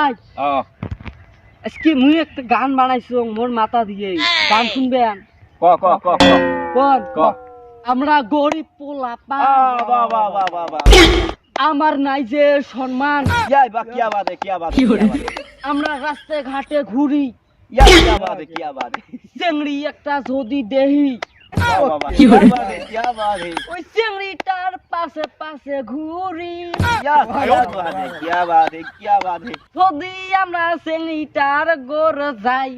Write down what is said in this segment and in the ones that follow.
ভাই আজকে মুই একটা গান বানাইছো মোর মাথা দিয়ে গান শুনবেন ক ক ক কোন ক আমরা গরিব পোলা পা বাহ বাহ বাহ বাহ বাহ আমার নাই যে সম্মান ইয়াই বা কিয়া বাত है আমরা রাস্তায় ঘাটে ঘুরি या क्या बात है क्या बात है চেংড়ি একটা যদি দেহি वाह वाह वाह क्या बात है ওই চেংড়িটার পাশে পাশে ঘুরি या क्या বাত है क्या बात है যদি আমরা চেংড়িটার গোর যাই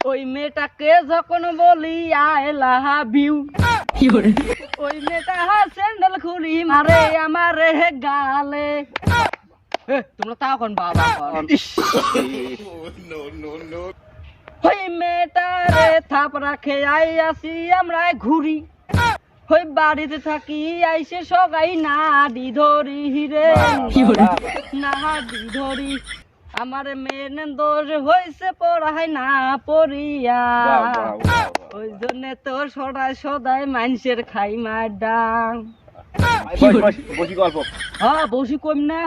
ওই মেয়েটাকে যখন বলি আই লাভ ইউ ওই মেয়েটা স্যান্ডেল খুলি মারে আমারে গালে তোমরা তা কোন বাবা ওই মেয়েটারে থাপ রাখে আই আসি আমরা ঘুরি ওই বাড়িতে থাকি আইসে সগাই নাডি ধরি রে নাডি ধরি আমার মেয়ে দোষ হয়েছে পড়াই না পড়িয়া ওই জন্য তো সদাই সদাই মানুষের খাই মার ডাং বসি গল্প হ্যাঁ বসি কম না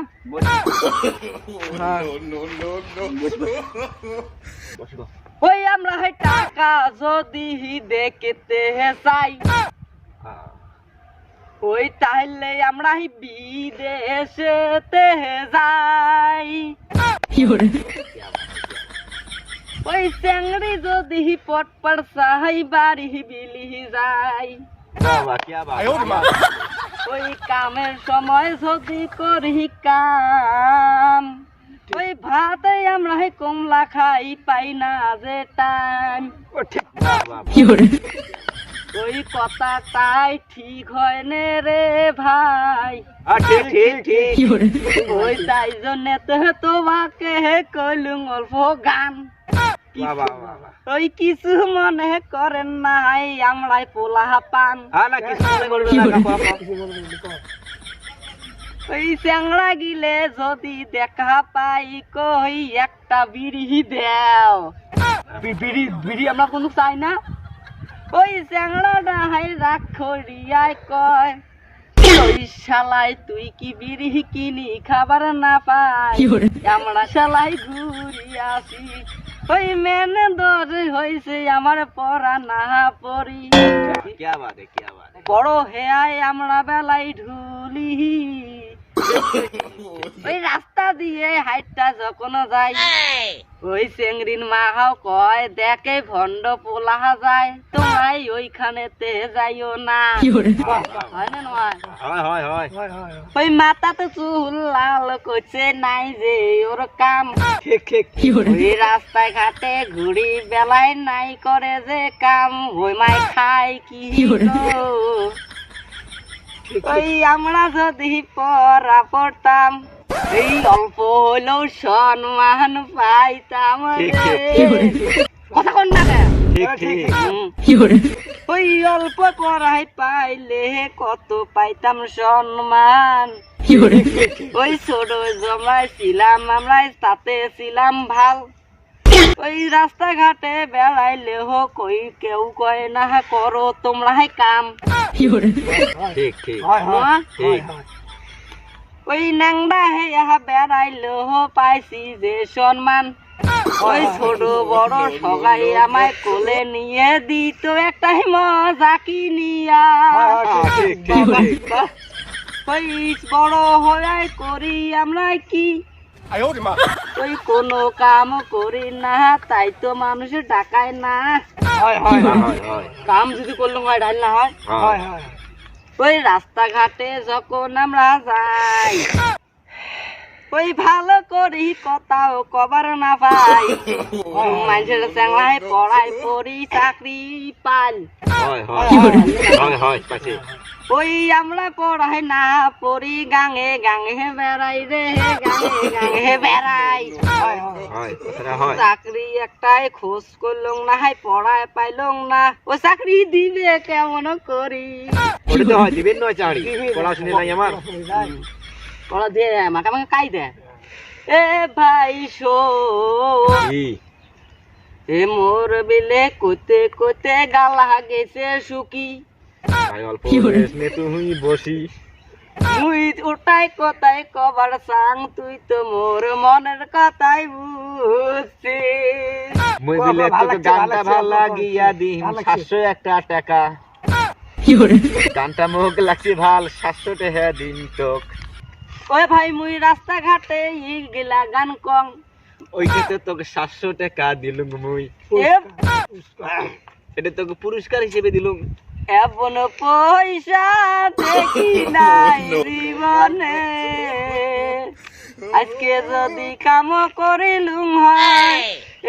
ওই আমরা হয় টাকা যদি দেখতে চাই ওই তাহলে আমরা বিদেশেতে যাই ওই চেংড়ি যদি পটপট চাই বাড়ি বিলি যাই ওই কামের সময় যদি করি কাম ওই ভাতে আমরা কমলা খাই পাই না যে টাইম ওই কথাটাই ঠিক হয় নে রে ভাই ওই তাই জন্য তোমাকে কইলুম অল্প গান ওই কিছু মনে করেন নাই আমরাই পোলা পান ওই চ্যাংড়া গিলে যদি দেখা পাই কই একটা বিড়ি দেও বিড়ি আমরা কোনো চাই না ওই চ্যাংড়াটা হাই রাগ করিয়াই কয় ওই শালাই তুই কি বিড়ি কিনি খাবার না পাই আমরা শালাই ঘুরি আসি ওই মেনে দোষ হয়েছে আমার পড়া না পড়ি বড় হেয়াই আমরা বেলাই ঢুলি ওই রাস্তা দিয়ে হাইটটা যখন যাই ওই চেংড়ির মাহাও কয় দেখে ভন্ড পোলা যায় তোমরাই ওইখানেতে যাইও না হয় না নয় ওই মাথাতে চুল লাল করছে নাই যে ওর কাম ওই রাস্তায় ঘাটে ঘুরি বেলায় নাই করে যে কাম ওই মাই খাই কি ওই আমরা যদি পড়া পড়তাম এই অল্প হলেও সম্মান পাইতাম কথা কোন না ওই অল্প পড়াই পাইলে কত পাইতাম সম্মান ওই ছোট জমাই ছিলাম আমরা তাতে ছিলাম ভাল ওই রাস্তাঘাটে বেড়াইলে হোক ওই কেউ কয় না করো তোমরা কাম ওই ন্যাংডা হে বেড়াইলে হো পাইছি যে সম্মান ওই ছোট বড় সবাই আমায় কোলে নিয়ে দিত একটা মজা কিনিয়া ওই বড় হয়ে করি আমরা কি ওই কোনো কাম করি না তাই তো মানুষের টাকায় না কাম যদি করলাম হয় ঢাল না হয় ওই রাস্তাঘাটে যখন আমরা যাই ওই ভালো করি কথাও কবার না পাই মানুষের চ্যাংলাই পড়াই পড়ি চাকরি পাই ওই আমরা পড়াই না পড়ি গাঙে গাঙে বেড়াই রে গাঙে গাঙে বেড়াই চাকরি একটাই খোঁজ করলং না হাই পড়ায় পাইলং না ও চাকরি দিবে কেমন করি দিবেন নয় চাকরি পড়াশুনে নাই আমার পড়া দিয়ে মাকে মাকে কাই দে এ ভাই শো এ মোর বিলে কোতে কোতে গালা গেছে সুকি ভাই অল্প নে তুই বসি মুই ওটাই কথাই কবার চাং, তুই তো মোর মনের কথাই বুঝছিস। মুই বিলে তোকে গানটা ভাল লাগিয়া দিম 701 টাকা। গানটা মোক লাগছে ভাল, 700 টাকা দিন তোক। ওই ভাই মুই রাস্তাঘাটে গেলা গান কং, ওই ক্ষেত্রে তোকে 700 টাকা দিলুম মুই, এ এটা তোকে পুরস্কার হিসেবে দিলুম। এমন পয়সা দেখি নাই জীবনে, আজকে যদি কাম করিলুম হয়,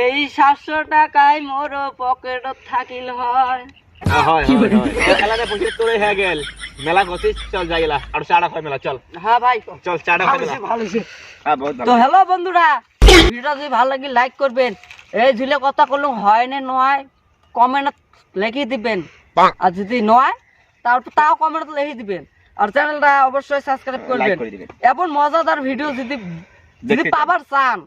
এই 700 টাকায় মোর পকেটত থাকিল হয়। হয় খেলাটা পয়সা তোরে হয়ে গেল, মেলা করছিস, চল যাইলা আর চাটা খাই মেলা, চল হ্যাঁ ভাই, চল চাটা খাই মেলা। হ্যাঁ বহুত তো ভালো। হ্যালো বন্ধুরা, ভিডিওটা যদি ভালো লাগে লাইক করবেন, এই ঝুলে কথা কলুম হয় না নয় কমেন্ট লিখে দিবেন, আর যদি নয় তাও কমেন্ট লিখে দিবেন, আর চ্যানেলটা অবশ্যই সাবস্ক্রাইব করবেন। লাইক করে দিবেন। এমন মজাদার ভিডিও যদি দেখতে চান। পাবার চান,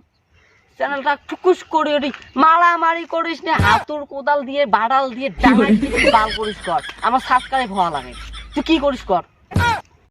চ্যানেলটা টুকুস করে ওটি মারামারি করিস না, হাতুর কোদাল দিয়ে বাড়াল দিয়ে ডাঙাই বাল করিস কর, আমার সাবস্ক্রাইব হওয়া লাগে। তুই কি করিস কর।